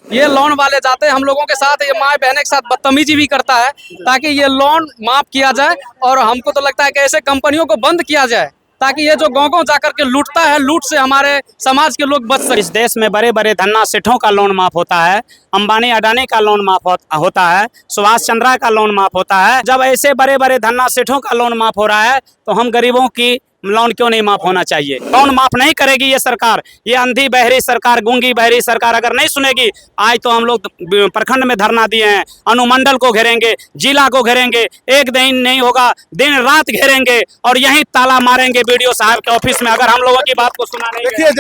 ये लोन वाले जाते हैं हम लोगों के साथ, ये माँ बहने के साथ बदतमीजी भी करता है ताकि ये लोन माफ किया जाए। और हमको तो लगता है कि ऐसे कंपनियों को बंद किया जाए ताकि ये जो गाँव जाकर के लूटता है, लूट से हमारे समाज के लोग बच सके। इस देश में बड़े बड़े धन्ना सेठों का लोन माफ होता है, अंबानी अडानी का लोन माफ होता है, सुभाष चंद्रा का लोन माफ होता है। जब ऐसे बड़े बड़े धन्ना सेठों का लोन माफ हो रहा है तो हम गरीबों की लोन क्यों नहीं माफ होना चाहिए? लोन माफ नहीं करेगी ये सरकार, ये अंधी बहरी सरकार, गूंगी बहरी सरकार अगर नहीं सुनेगी। आज तो हम लोग प्रखंड में धरना दिए हैं, अनुमंडल को घेरेंगे, जिला को घेरेंगे, एक दिन नहीं होगा दिन रात घेरेंगे और यही ताला मारेंगे बीडीओ साहब के ऑफिस में अगर हम लोगों की बात को सुना नहीं गया।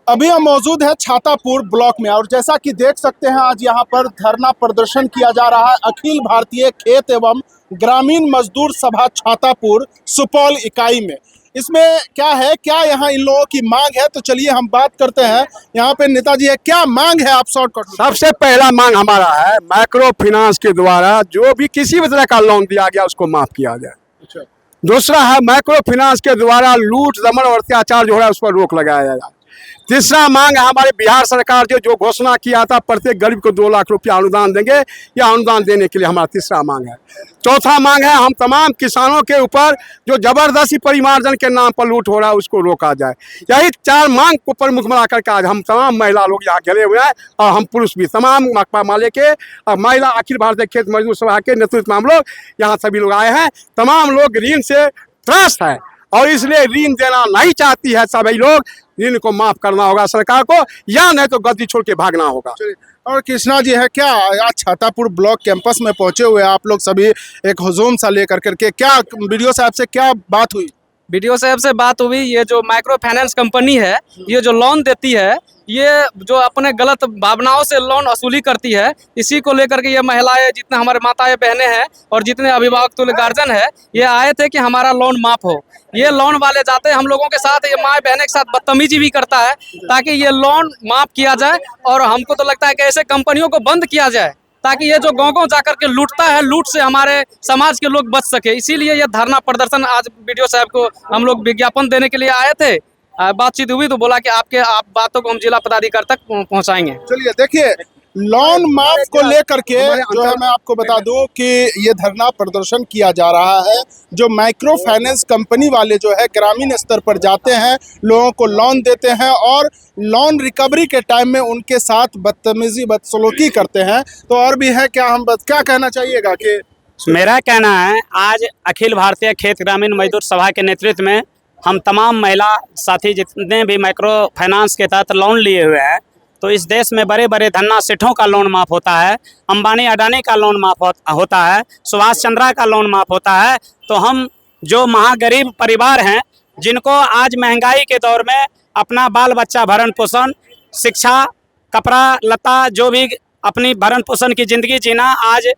अभी हम मौजूद है छातापुर ब्लॉक में और जैसा कि देख सकते हैं आज यहाँ पर धरना प्रदर्शन किया जा रहा है अखिल भारतीय खेत एवं ग्रामीण मजदूर सभा छातापुर सुपौल इकाई में। इसमें क्या है, क्या यहाँ इन लोगों की मांग है, तो चलिए हम बात करते हैं। यहाँ पे नेताजी है, क्या मांग है आप शॉर्टकट? सबसे पहला मांग हमारा है माइक्रो फाइनेंस के द्वारा जो भी किसी भी तरह का लोन दिया गया उसको माफ किया जाए। अच्छा। दूसरा है माइक्रो फाइनेंस के द्वारा लूट दमन और अत्याचार जो है उस पर रोक लगाया जाए। तीसरा मांग है हमारे बिहार सरकार जो घोषणा किया था प्रत्येक गरीब को 2 लाख रुपया अनुदान देंगे, या अनुदान देने के लिए हमारा तीसरा मांग है। चौथा मांग है हम तमाम किसानों के ऊपर जो जबरदस्ती परिमार्जन के नाम पर लूट हो रहा है उसको रोका जाए। यही 4 मांग को प्रमुख बना करके आज हम तमाम महिला लोग यहाँ घिरे हुए हैं और हम पुरुष भी तमाम मकबा माले के और महिला अखिल भारतीय खेत मजदूर सभा के नेतृत्व में हम लोग यहाँ सभी लोग आए हैं। तमाम लोग ऋण से त्रस्त है और इसलिए ऋण देना नहीं चाहती है सभी लोग। ऋण को माफ करना होगा सरकार को, या नहीं तो गद्दी छोड़ के भागना होगा। और कृष्णा जी है, क्या आज छातापुर ब्लॉक कैंपस में पहुंचे हुए आप लोग सभी एक हुजूम सा लेकर करके, क्या बीडीओ साहब से क्या बात हुई? बीडीओ साहब से बात हुई, ये जो माइक्रो फाइनेंस कंपनी है ये जो लोन देती है, ये जो अपने गलत भावनाओं से लोन वसूली करती है, इसी को लेकर के ये महिलाएं, जितने हमारे माताएं बहनें हैं और जितने अभिभावक तुल्य गार्जियन है, ये आए थे कि हमारा लोन माफ हो। ये लोन वाले जाते हैं हम लोगों के साथ, ये माँ बहने के साथ बदतमीजी भी करता है ताकि ये लोन माफ किया जाए। और हमको तो लगता है कि ऐसे कंपनियों को बंद किया जाए ताकि ये जो गाँव जाकर के लूटता है, लूट से हमारे समाज के लोग बच सके। इसीलिए ये धरना प्रदर्शन आज बीडीओ साहब को हम लोग विज्ञापन देने के लिए आए थे। बातचीत हुई तो बोला कि आप बातों को हम जिला पदाधिकारी तक पहुंचाएंगे। चलिए देखिए, लोन माफ को लेकर के जो है मैं आपको बता दूं कि ये धरना प्रदर्शन किया जा रहा है। जो माइक्रो फाइनेंस कंपनी वाले जो है ग्रामीण स्तर पर जाते हैं, लोगों को लोन देते हैं और लोन रिकवरी के टाइम में उनके साथ बदतमीजी बदसलूकी करते हैं। तो और भी है क्या, हम क्या कहना चाहिएगा? कि मेरा कहना है आज अखिल भारतीय खेत ग्रामीण मजदूर सभा के नेतृत्व में हम तमाम महिला साथी जितने भी माइक्रो फाइनेंस के तहत लोन लिए हुए हैं, तो इस देश में बड़े बड़े धन्ना सेठों का लोन माफ होता है, अंबानी अडानी का लोन माफ होता है, सुभाष चंद्रा का लोन माफ होता है। तो हम जो महागरीब परिवार हैं, जिनको आज महंगाई के दौर में अपना बाल बच्चा भरण पोषण, शिक्षा, कपड़ा लता, जो भी अपनी भरण पोषण की ज़िंदगी जीना आज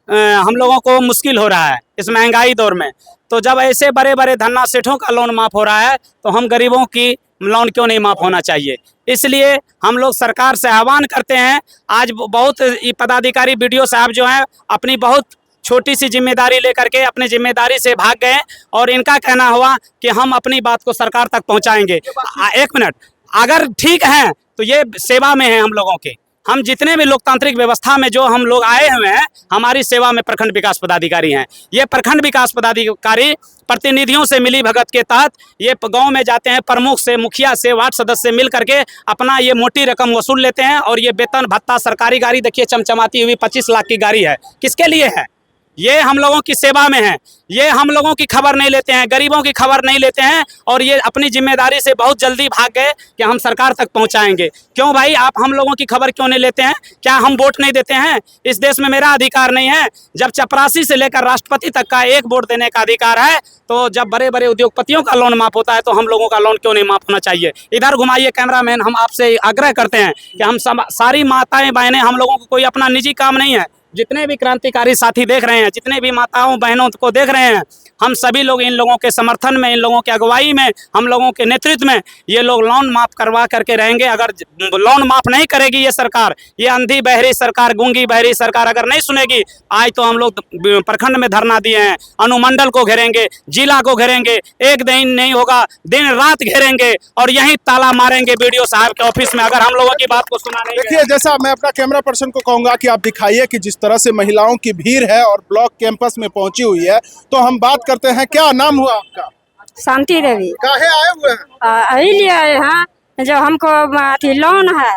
हम लोगों को मुश्किल हो रहा है इस महंगाई दौर में। तो जब ऐसे बड़े बड़े धन्ना सेठों का लोन माफ हो रहा है तो हम गरीबों की लोन क्यों नहीं माफ होना चाहिए? इसलिए हम लोग सरकार से आह्वान करते हैं। आज बहुत पदाधिकारी बीडीओ साहब जो हैं अपनी बहुत छोटी सी जिम्मेदारी लेकर के अपनी जिम्मेदारी से भाग गए और इनका कहना हुआ कि हम अपनी बात को सरकार तक पहुंचाएंगे। 1 मिनट, अगर ठीक है तो ये सेवा में है हम लोगों के। हम जितने भी लोकतांत्रिक व्यवस्था में जो हम लोग आए हुए हैं, हमारी सेवा में प्रखंड विकास पदाधिकारी हैं। ये प्रखंड विकास पदाधिकारी प्रतिनिधियों से मिली भगत के तहत ये गांव में जाते हैं, प्रमुख से, मुखिया से, वार्ड सदस्य से मिल करके अपना ये मोटी रकम वसूल लेते हैं। और ये वेतन भत्ता, सरकारी गाड़ी देखिए चमचमाती हुई 25 लाख की गाड़ी है, किसके लिए है? ये हम लोगों की सेवा में है। ये हम लोगों की खबर नहीं लेते हैं, गरीबों की खबर नहीं लेते हैं और ये अपनी जिम्मेदारी से बहुत जल्दी भाग गए कि हम सरकार तक पहुंचाएंगे। क्यों भाई, आप हम लोगों की खबर क्यों नहीं लेते हैं? क्या हम वोट नहीं देते हैं? इस देश में मेरा अधिकार नहीं है? जब चपरासी से लेकर राष्ट्रपति तक का एक वोट देने का अधिकार है, तो जब बड़े बड़े उद्योगपतियों का लोन माफ होता है तो हम लोगों का लोन क्यों नहीं माफ होना चाहिए? इधर घुमाइए कैमरामैन। हम आपसे आग्रह करते हैं कि हम सारी माताएं बहनें, हम लोगों को कोई अपना निजी काम नहीं है, जितने भी क्रांतिकारी साथी देख रहे हैं, जितने भी माताओं बहनों को देख रहे हैं, हम सभी लोग इन लोगों के समर्थन में, इन लोगों की अगुवाई में, हम लोगों के नेतृत्व में ये लोग लोन माफ करवा करके रहेंगे। अगर लोन माफ नहीं करेगी ये सरकार, ये अंधी बहरी सरकार, गूंगी बहरी सरकार अगर नहीं सुनेगी, आज तो हम लोग प्रखंड में धरना दिए हैं, अनुमंडल को घेरेंगे, जिला को घेरेंगे, एक दिन नहीं होगा दिन रात घेरेंगे और यहीं ताला मारेंगे बीडीओ साहब के ऑफिस में अगर हम लोगों की बात को सुना नहीं। देखिए, जैसा मैं अपना कैमरा पर्सन को कहूंगा कि आप दिखाइए कि जिस तरह से महिलाओं की भीड़ है और ब्लॉक कैंपस में पहुंची हुई है, तो हम बात करते हैं। क्या नाम हुआ आपका? शांति देवी। काहे आए हुए हैं? यही लिए आए हैं जो हमको अथी लोन है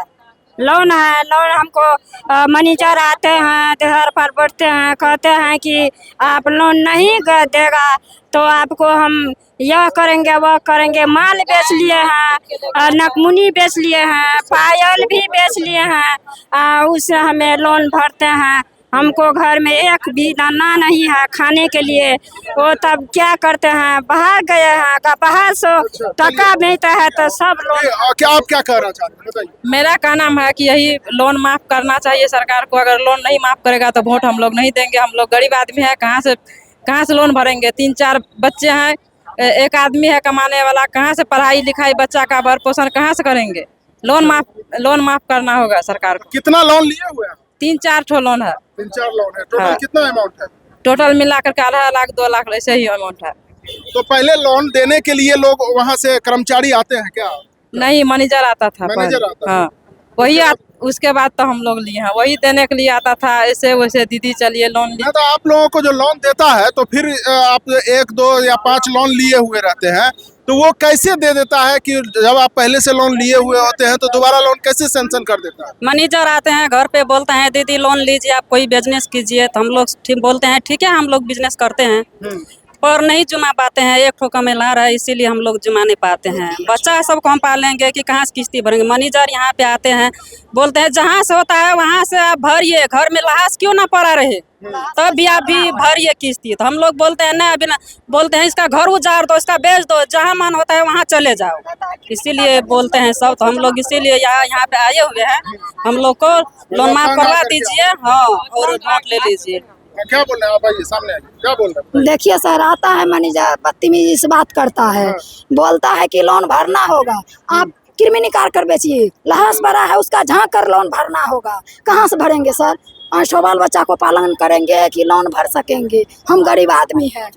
हमको मैनेजर आते हैं, घर पर बैठते हैं, कहते हैं कि आप लोन नहीं देगा तो आपको हम यह करेंगे वह करेंगे। माल बेच लिए हैं, नकमुनी बेच लिए हैं, पायल भी बेच लिए हैं, उससे हमें लोन भरते हैं। हमको घर में एक भी दाना नहीं है खाने के लिए। वो तब क्या करते हैं, बाहर गए हैं, बाहर से टका मिलता है तो सब लोग। क्या आप क्या कहना चाहते हैं, बताइए। मेरा कहना है कि यही लोन माफ करना चाहिए सरकार को। अगर लोन नहीं माफ करेगा तो वोट हम लोग नहीं देंगे। हम लोग गरीब आदमी है, कहाँ से लोन भरेंगे? 3-4 बच्चे हैं, एक आदमी है कमाने वाला, कहाँ से पढ़ाई लिखाई बच्चा का भर पोषण कहाँ से करेंगे? लोन माफ करना होगा सरकार को। कितना लोन लिए हुए हैं? 3-4 ठो लोन है। 3-4 लोन है। टोटल हाँ। कितना अमाउंट है? टोटल मिलाकर के 1.5 लाख 2 लाख ऐसे ही अमाउंट है। तो पहले लोन देने के लिए लोग वहाँ से कर्मचारी आते हैं क्या? नहीं, मैनेजर आता था। मैनेजर आता था। हाँ, उसके बाद तो हम लोग लिए हैं, वही देने के लिए आता था। ऐसे वैसे दीदी चलिए लोन लिए। तो आप लोगों को जो लोन देता है तो फिर आप 1, 2 या 5 लोन लिए हुए रहते हैं, तो वो कैसे दे देता है कि जब आप पहले से लोन लिए हुए होते हैं तो दोबारा लोन कैसे सैंक्शन कर देता है? मैनेजर आते हैं घर पे, बोलते हैं दीदी लोन लीजिए, आप कोई बिजनेस कीजिए। तो हम लोग ठीक बोलते हैं ठीक है हम लोग बिजनेस करते हैं, और नहीं जुमा पाते हैं। एक ठोका में ला रहा है इसीलिए हम लोग जुमा नहीं पाते हैं। बच्चा सबको हम पालेंगे कि कहाँ से किस्ती भरेंगे? मैनेजर यहाँ पे आते हैं, बोलते हैं जहाँ से होता है वहाँ से आप भरिए, घर में लहास क्यों ना पड़ा रहे, तब भी आप भी भरिए किस्ती। तो हम लोग बोलते हैं नहीं, अभी ना, बोलते हैं इसका घर उजाड़ दो, इसका बेच दो, जहाँ मन होता है वहाँ चले जाओ। इसीलिए बोलते हैं सब। तो हम लोग इसीलिए यहाँ पे आए हुए हैं, हम लोग को लोन माफ करवा दीजिए। हाँ, और वोट ले लीजिए। क्या बोल रहे हैं आप? आइए सामने आइए, क्या बोल रहे हैं? देखिए सर, आता है मैनेजर बदतमीजी से बात करता है, बोलता है कि लोन भरना होगा, आप कृमि निकाल कर बेचिए। लहास भरा है उसका झाँक कर लोन भरना होगा। कहाँ से भरेंगे सर? 5 बाल बच्चा को पालन करेंगे कि लोन भर सकेंगे? हम गरीब आदमी हैं।